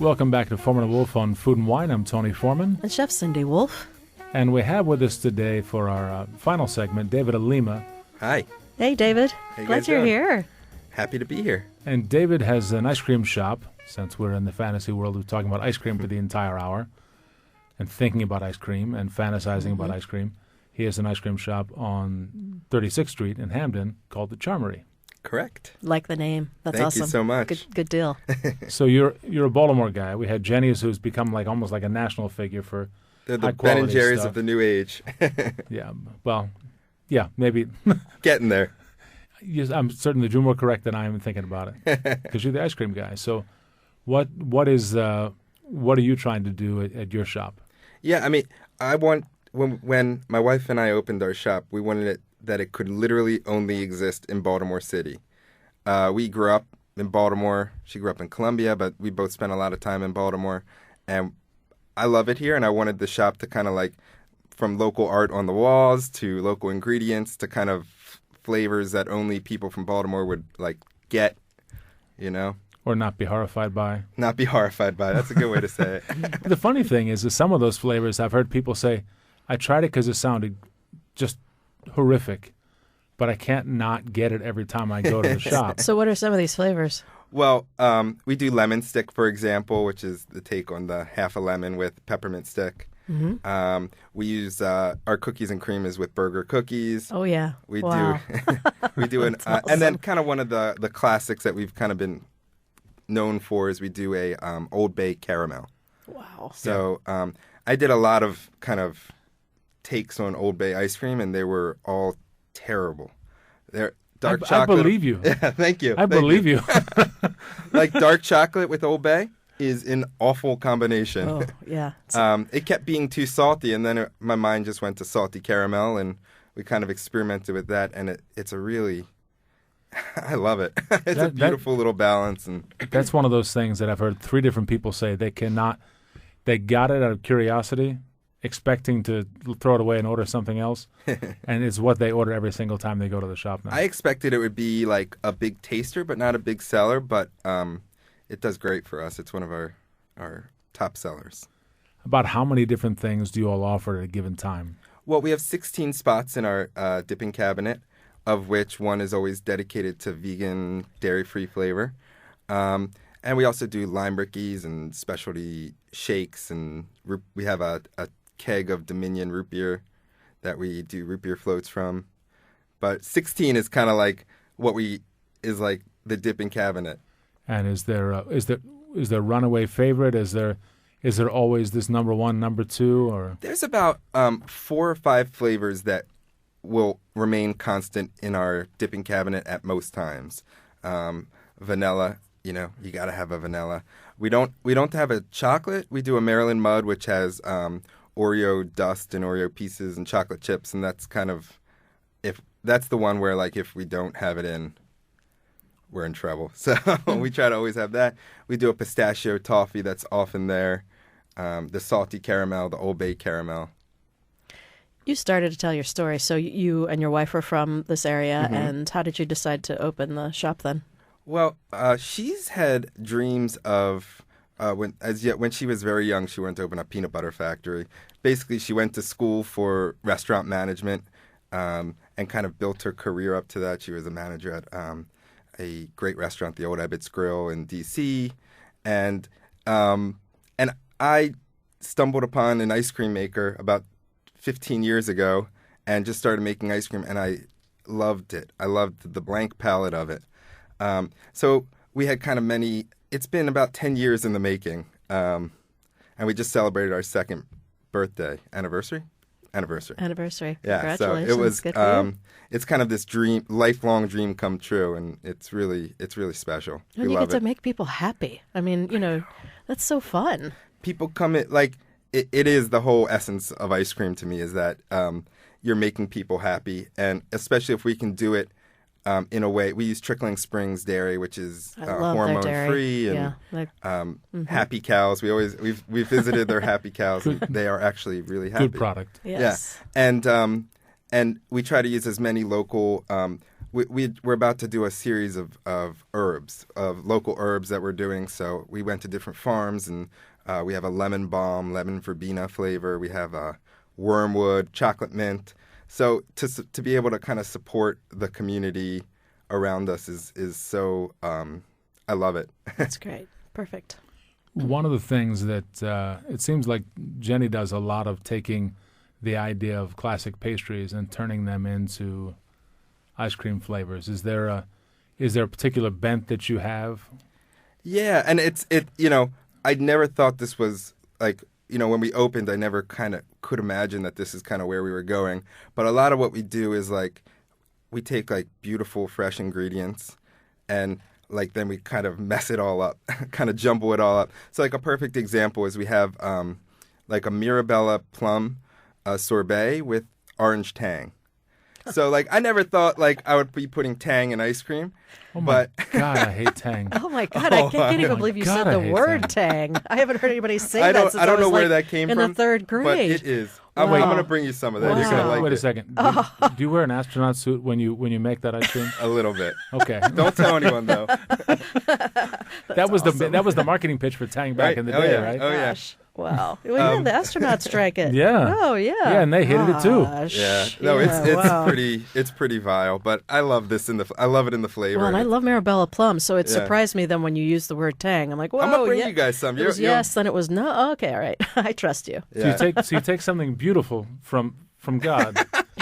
Welcome back to Foreman and Wolf on Food and Wine. I'm Tony Foreman. And Chef Cindy Wolf. And we have with us today for our final segment, David Alima. Hi. Hey, David. How you Glad guys you're doing? here. Happy to be here. And David has an ice cream shop. Since we're in the fantasy world, we're talking about ice cream for the entire hour and thinking about ice cream and fantasizing about ice cream. He has an ice cream shop on 36th Street in Hamden called the Charmery. Correct. Like the name. That's Thank awesome. you so much. Good deal. So you're a Baltimore guy. We had Jenny's, who's become almost like a national figure for They're the high Ben and quality Jerry's stuff. of the new age. Yeah, well, yeah, maybe. Getting there. Yes, I'm certain that you're more correct than I am thinking about it because you're the ice cream guy. So, what are you trying to do at your shop? Yeah, I mean, when my wife and I opened our shop, we wanted it that it could literally only exist in Baltimore City. We grew up in Baltimore. She grew up in Columbia, but we both spent a lot of time in Baltimore. And I love it here, and I wanted the shop to kind of like, from local art on the walls to local ingredients to kind of flavors that only people from Baltimore would like get, you know? Or not be horrified by? Not be horrified by. That's a good way to say it. The funny thing is that some of those flavors, I've heard people say, I tried it because it sounded just horrific, but I can't not get it every time I go to the shop. So what are some of these flavors? Well, we do lemon stick, for example, which is the take on the half a lemon with peppermint stick. Mm-hmm. We use our cookies and cream is with burger cookies. Oh, yeah. We Wow. do an That's and then awesome. kind of one of the classics that we've kind of been known for is we do a Old Bay caramel. Wow. So I did a lot of kind of takes on Old Bay ice cream, and they were all terrible. They're dark I chocolate. believe you. Yeah, thank you. I believe you. Like dark chocolate with Old Bay is an awful combination. Oh, yeah. It kept being too salty, and then my mind just went to salty caramel, and we kind of experimented with that, and it's a really, I love it. It's a beautiful little balance. And That's one of those things that I've heard three different people say they got it out of curiosity, expecting to throw it away and order something else, and it's what they order every single time they go to the shop now. I expected it would be like a big taster, but not a big seller, but it does great for us. It's one of our top sellers. About how many different things do you all offer at a given time? Well, we have 16 spots in our dipping cabinet, of which one is always dedicated to vegan, dairy-free flavor. And we also do lime brickies and specialty shakes, and we have a keg of Dominion root beer that we do root beer floats from. But 16 is kind of like is like the dipping cabinet. And is there runaway favorite? Is there always this number one, number two, or There's about 4 or 5 flavors that will remain constant in our dipping cabinet at most times. Vanilla, you got to have a vanilla. We don't have a chocolate. We do a Maryland Mud, which has Oreo dust and Oreo pieces and chocolate chips, and that's kind of that's the one where like if we don't have it in, we're in trouble. So we try to always have that. We do a pistachio toffee that's often there. The salty caramel, the Old Bay caramel. You started to tell your story. So you and your wife are from this area, and how did you decide to open the shop then? Well, she's had dreams of when she was very young, she wanted to open a peanut butter factory. Basically, she went to school for restaurant management and kind of built her career up to that. She was a manager at a great restaurant, the Old Ebbitt's Grill in D.C. And I stumbled upon an ice cream maker about 15 years ago and just started making ice cream, and I loved it. I loved the blank palette of it. So we had kind of it's been about 10 years in the making, and we just celebrated our second anniversary. Yeah, so it was, Good for you. it's kind of this lifelong dream come true, and it's really special. And we you love get to it. make people happy. I mean, that's so fun. People come in, like, it is the whole essence of ice cream to me is that you're making people happy, and especially if we can do it in a way. We use Trickling Springs dairy, which is I love their hormone dairy. free, and Happy Cows. We visited their Happy Cows, and they are actually really happy. good product? Yes. Yeah, and we try to use as many local we're about to do a series of herbs, of local herbs that we're doing. So we went to different farms, and we have a lemon balm, lemon verbena flavor. We have a wormwood, chocolate mint. So to be able to kind of support the community around us is so I love it. That's great. Perfect. One of the things that it seems like Jenny does a lot of taking the idea of classic pastries and turning them into ice cream flavors. Is there a particular bent that you have? Yeah, and I never thought this was like, when we opened, I never kind of could imagine that this is kind of where we were going. But a lot of what we do is like we take like beautiful fresh ingredients and like then we kind of mess it all up, kind of jumble it all up. So like a perfect example is we have like a Mirabella plum sorbet with orange tang. So like I never thought like I would be putting tang in ice cream. Oh my God, I hate tang. Oh my God, I can't even believe you said the word tang. I haven't heard anybody say that since I don't know where like that came in from. the third grade. But it is. Wow. I'm going to bring you some of that. Wow. You're going to like Wait it. a second. Do you wear an astronaut suit when you make that ice cream? A little bit. Okay. Don't tell anyone though. That was the marketing pitch for Tang back in the day, yeah. right? Oh yeah. Gosh. Wow. Well, yeah, the astronauts strike it. Yeah. Oh, yeah. Yeah, and they hated it too. Gosh. Yeah. No, it's wow. it's pretty vile, but I love this I love it in the flavor. Well, and I love Mirabella plum, so it Yeah. surprised me then when you used the word tang. I'm like, whoa, I'm gonna bring yeah. you guys some. It was yes, then it was no. Oh, okay, all right. I trust you. Yeah. So you take something beautiful from God,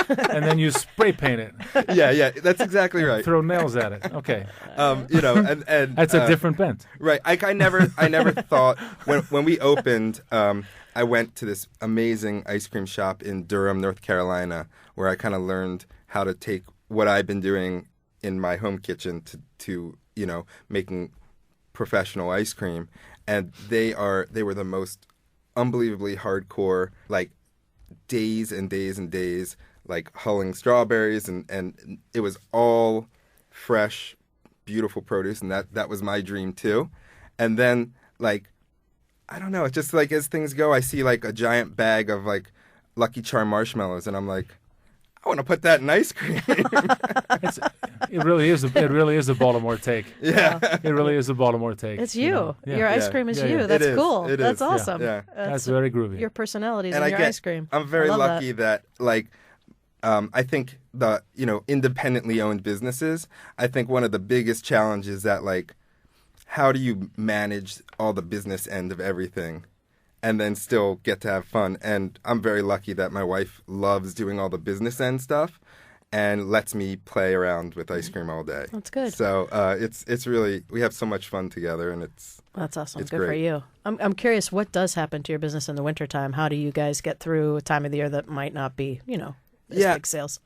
and then you spray paint it, yeah, that's exactly right. throw nails at it. Okay, And that's a different bent. Right. I never thought when we opened, I went to this amazing ice cream shop in Durham, North Carolina, where I kind of learned how to take what I've been doing in my home kitchen to making professional ice cream, and they were the most unbelievably hardcore, like days and days and days, like hulling strawberries, and it was all fresh, beautiful produce, and that was my dream too. And then like I don't know, it's just like as things go, I see like a giant bag of like Lucky Charm marshmallows, and I'm like, I want to put that in ice cream. It really is a Baltimore take. Yeah. It really is a Baltimore take. It's you. Yeah. Your ice Yeah. cream is Yeah, you. yeah. That's It is. cool. It That's is. Yeah. awesome. Yeah. That's very groovy. Your personalities And in your I get, ice cream. I'm very I love lucky that like I think the independently owned businesses, I think one of the biggest challenges that like how do you manage all the business end of everything and then still get to have fun? And I'm very lucky that my wife loves doing all the business end stuff and lets me play around with ice cream all day. That's good. So it's really, we have so much fun together, and That's awesome. It's Good for great. you. I'm curious, what does happen to your business in the wintertime? How do you guys get through a time of the year that might not be, as Yeah. big sales?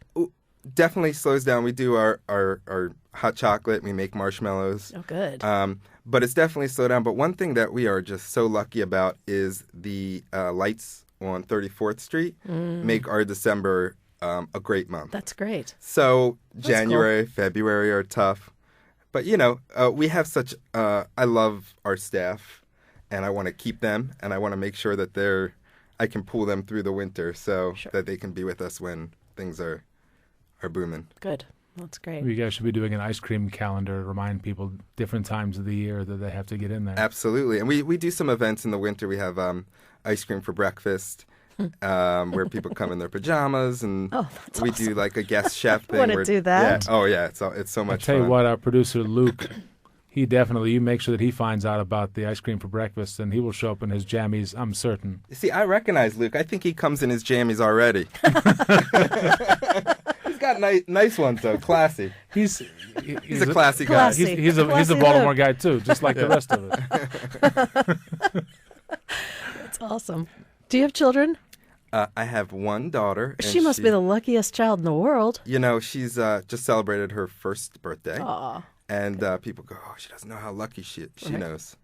definitely slows down. We do our hot chocolate. We make marshmallows. Oh, good. But it's definitely slowed down. But one thing that we are just so lucky about is the lights on 34th Street make our December a great month. That's great. So That's January, February are tough. But, we have such I love our staff, and I want to keep them, and I want to make sure that I can pull them through the winter so that they can be with us when things are booming. Good. That's great. You guys should be doing an ice cream calendar to remind people different times of the year that they have to get in there. Absolutely. And we do some events in the winter. We have ice cream for breakfast where people come in their pajamas, and that's we awesome. do like a guest chef thing. I want to do that. Yeah. Oh, yeah. It's so I'll much tell fun. you what, our producer Luke, you make sure that he finds out about the ice cream for breakfast, and he will show up in his jammies, I'm certain. See, I recognize Luke. I think he comes in his jammies already. He's got nice ones, though. Classy. He's a classy guy. Classy. He's a Classy Baltimore Luke. guy, too, just like the rest of us. That's awesome. Do you have children? I have one daughter. And She must be the luckiest child in the world. She's just celebrated her first birthday. Aw. And people go, oh, she doesn't know how lucky she knows.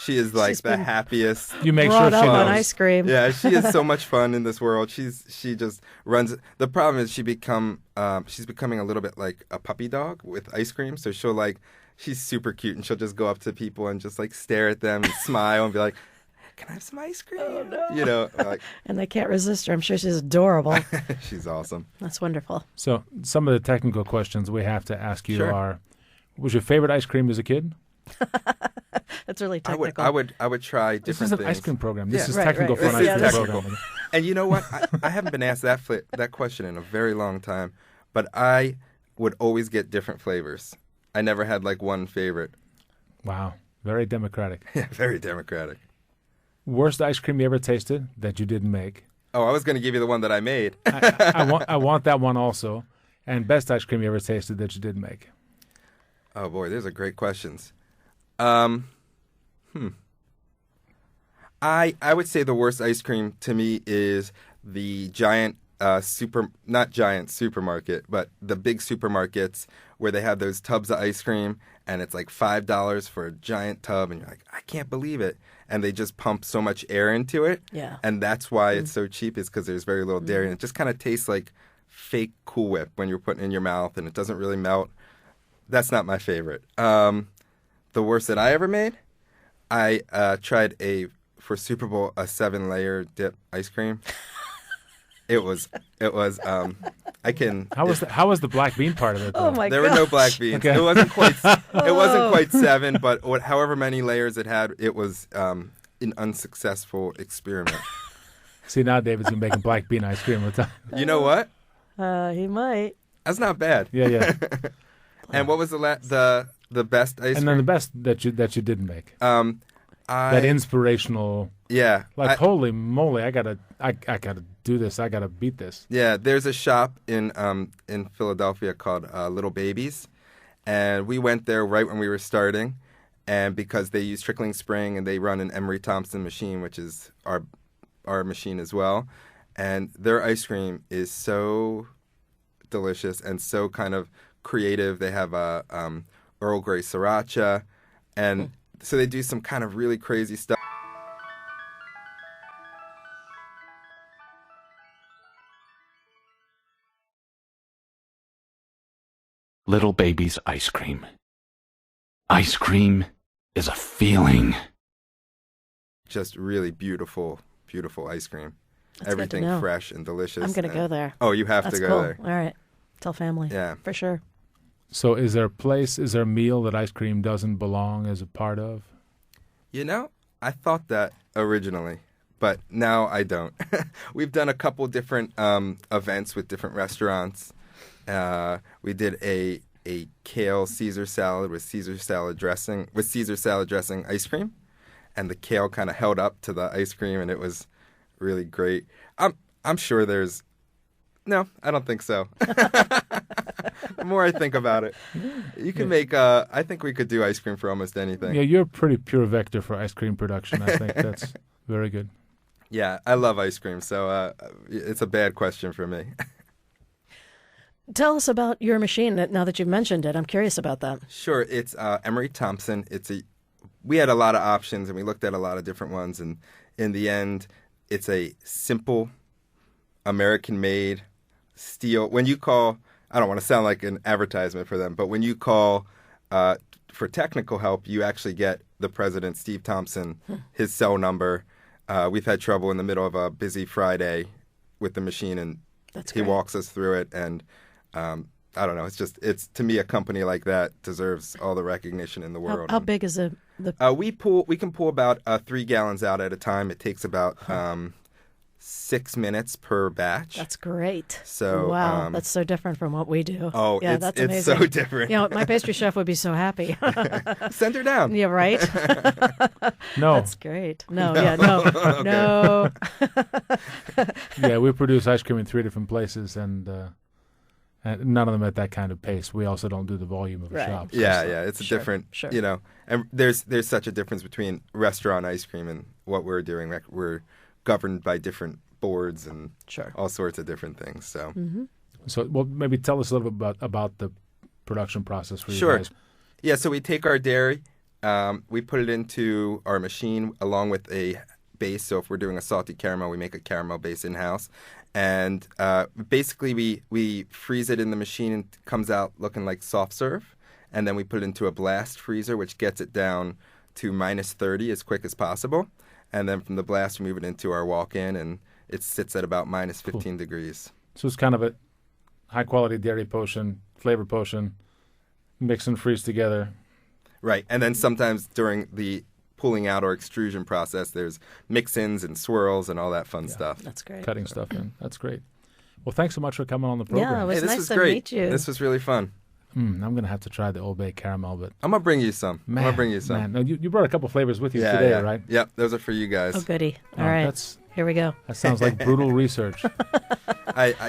She is like She's the been happiest. You make sure Brought she up on knows. ice cream. Yeah, she is so much fun in this world. She just runs. The problem is she's becoming a little bit like a puppy dog with ice cream. So she's super cute, and she'll just go up to people and just like stare at them and smile and be like, can I have some ice cream? Oh, no. You know, like, And they can't resist her. I'm sure she's adorable. she's awesome. That's wonderful. So some of the technical questions we have to ask you Sure. are, what was your favorite ice cream as a kid? That's really technical. I would try different This is an things. ice cream program. This Yeah. is Right, technical right, for an right. ice cream Yeah, program. And you know what? I haven't been asked that question in a very long time, but I would always get different flavors. I never had like one favorite. Wow. Very democratic. Yeah, very democratic. Worst ice cream you ever tasted that you didn't make? Oh, I was going to give you the one that I made. I want that one also. And best ice cream you ever tasted that you didn't make? Oh boy, those are great questions. I would say the worst ice cream to me is the giant not giant supermarket, but the big supermarkets where they have those tubs of ice cream and it's like $5 for a giant tub and you're like, I can't believe it. And they just pump so much air into it. Yeah. And that's why it's so cheap, is because there's very little dairy and it just kind of tastes like fake Cool Whip when you're putting it in your mouth and it doesn't really melt. That's not my favorite. The worst that I ever made, I tried for Super Bowl a 7-layer dip ice cream. It was. I can. How was the black bean part of it, though? Oh my There gosh. were no black beans. Okay. It wasn't quite. It wasn't quite 7, but however many layers it had, it was an unsuccessful experiment. See, now David's been making black bean ice cream all the time. You know what? He might. That's not bad. Yeah. And what was the best ice And cream? then the best that you didn't make. I That inspirational, yeah. like, holy moly, I gotta do this. I gotta beat this. Yeah, there's a shop in Philadelphia called Little Babies, and we went there right when we were starting, and because they use trickling spring and they run an Emery Thompson machine, which is our machine as well, and their ice cream is so delicious and so kind of creative. They have a Earl Grey sriracha, and so they do some kind of really crazy stuff. Little Baby's ice cream. Ice cream is a feeling. Just really beautiful, beautiful ice cream. That's good to Everything know. fresh and delicious. I'm going to and- go there. Oh, you have That's to go cool. there. All right. Tell family. Yeah. For sure. So is there a meal that ice cream doesn't belong as a part of? You know, I thought that originally, but now I don't. We've done a couple different events with different restaurants. We did a kale Caesar salad with Caesar salad dressing ice cream, and the kale kind of held up to the ice cream, and it was really great. I'm sure there's. No, I don't think so. The more I think about it, you can make. I think we could do ice cream for almost anything. Yeah, you're a pretty pure vector for ice cream production. I think that's very good. Yeah, I love ice cream, so it's a bad question for me. Tell us about your machine now that you've mentioned it. I'm curious about that. Sure, it's Emery Thompson. We had a lot of options, and we looked at a lot of different ones, and in the end, it's a simple, American-made steel. When you call, I don't want to sound like an advertisement for them, but when you call for technical help, you actually get the president, Steve Thompson, his cell number. We've had trouble in the middle of a busy Friday with the machine, and That's he great. walks us through it, and I don't know. It's to me, a company like that deserves all the recognition in the world. How big is the We can pull about 3 gallons out at a time. It takes about 6 minutes per batch. That's great. So, wow, that's so different from what we do. Oh, yeah, it's that's it's amazing. so different. You know, my pastry chef would be so happy. Send her down. Yeah, right. No, That's great. No. yeah, we produce ice cream in 3 different places, and none of them at that kind of pace. We also don't do the volume of a Right. shop. Yeah, it's a Sure, different, sure. and there's such a difference between restaurant ice cream and what we're doing. Like, we're governed by different boards and Sure. all sorts of different things. So, So, well, maybe tell us a little bit about the production process for you Sure. guys. yeah, so we take our dairy, we put it into our machine along with a base. So if we're doing a salted caramel, we make a caramel base in-house. And basically we freeze it in the machine and it comes out looking like soft serve. And then we put it into a blast freezer, which gets it down to -30 as quick as possible. and then from the blast we move it into our walk-in, and it sits at about minus 15 degrees. So it's kind of a high-quality dairy potion, flavor potion, mix and freeze together. Right, and then sometimes during the pulling out or extrusion process, there's mix-ins and swirls and all that fun stuff. That's great. Cutting stuff in. That's great. Well, thanks so much for coming on the program. Yeah, it was Hey, this nice was to great. meet you. This was really fun. I'm going to have to try the Old Bay caramel, but I'm gonna bring you some. man, I'm gonna bring you some. Man. No, you brought a couple flavors with you Yeah, today, yeah. right? Yep, those are for you guys. Oh, goody. Oh, All right. that's- Here we go. That sounds like brutal research.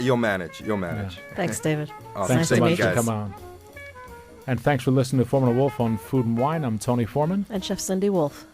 You'll manage. You'll manage. Thanks, David. Awesome. Thanks Nice so to much meet for you. coming on. And thanks for listening to Foreman and Wolf on Food and Wine. I'm Tony Foreman. And Chef Cindy Wolf.